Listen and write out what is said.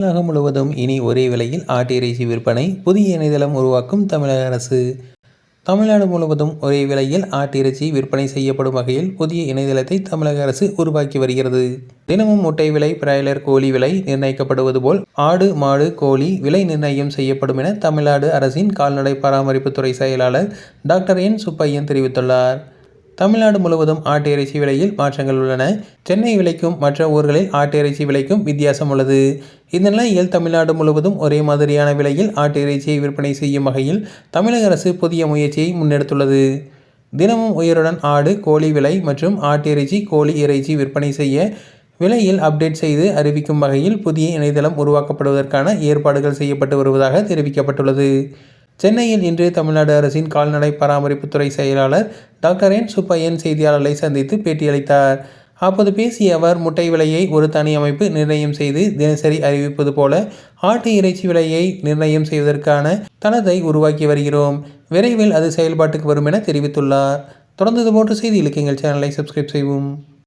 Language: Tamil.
தமிழகம் முழுவதும் இனி ஒரே விலையில் ஆட்டு இறைச்சி விற்பனை, புதிய இணையதளம் உருவாக்கும் தமிழக அரசு. தமிழ்நாடு முழுவதும் ஒரே விலையில் ஆட்டு இறைச்சி விற்பனை செய்யப்படும் வகையில் புதிய இணையதளத்தை தமிழக அரசு உருவாக்கி வருகிறது. தினமும் முட்டை விலை, பிராய்லர் கோழி விலை நிர்ணயிக்கப்படுவது போல் ஆடு, மாடு, கோழி விலை நிர்ணயம் செய்யப்படும் என தமிழ்நாடு அரசின் கால்நடை பராமரிப்புத்துறை செயலாளர் டாக்டர் என். சுப்பையன் தெரிவித்துள்ளார். தமிழ்நாடு முழுவதும் ஆட்டு இறைச்சி விலையில் மாற்றங்கள் உள்ளன. சென்னை விலைக்கும் மற்ற ஊர்களில் ஆட்டு இறைச்சி விலைக்கும் வித்தியாசம் உள்ளது. இந்த நிலையில் தமிழ்நாடு முழுவதும் ஒரே மாதிரியான விலையில் ஆட்டு இறைச்சியை விற்பனை செய்யும் வகையில் தமிழக அரசு புதிய முயற்சியை முன்னெடுத்துள்ளது. தினமும் உயருடன் ஆடு, கோழி விலை மற்றும் ஆட்டு இறைச்சி, கோழி இறைச்சி விற்பனை செய்ய விலையில் அப்டேட் செய்து அறிவிக்கும் வகையில் புதிய இணையதளம் உருவாக்கப்படுவதற்கான ஏற்பாடுகள் செய்யப்பட்டு வருவதாக தெரிவிக்கப்பட்டுள்ளது. சென்னையில் இன்று தமிழ்நாடு அரசின் கால்நடை பராமரிப்புத்துறை செயலாளர் டாக்டர் என். சுப்பையன் செய்தியாளர்களை சந்தித்து பேட்டியளித்தார். அப்போது பேசிய அவர், முட்டை விலையை ஒரு தனி அமைப்பு நிர்ணயம் செய்து தினசரி அறிவிப்பது போல ஆட்டு இறைச்சி விலையை நிர்ணயம் செய்வதற்கான தளத்தை உருவாக்கி வருகிறோம். விரைவில் அது செயல்பாட்டுக்கு வரும் என தெரிவித்துள்ளார். தொடர்ந்து இதுபோன்ற செய்திகளுக்கு எங்கள் சேனலை சப்ஸ்கிரைப் செய்வோம்.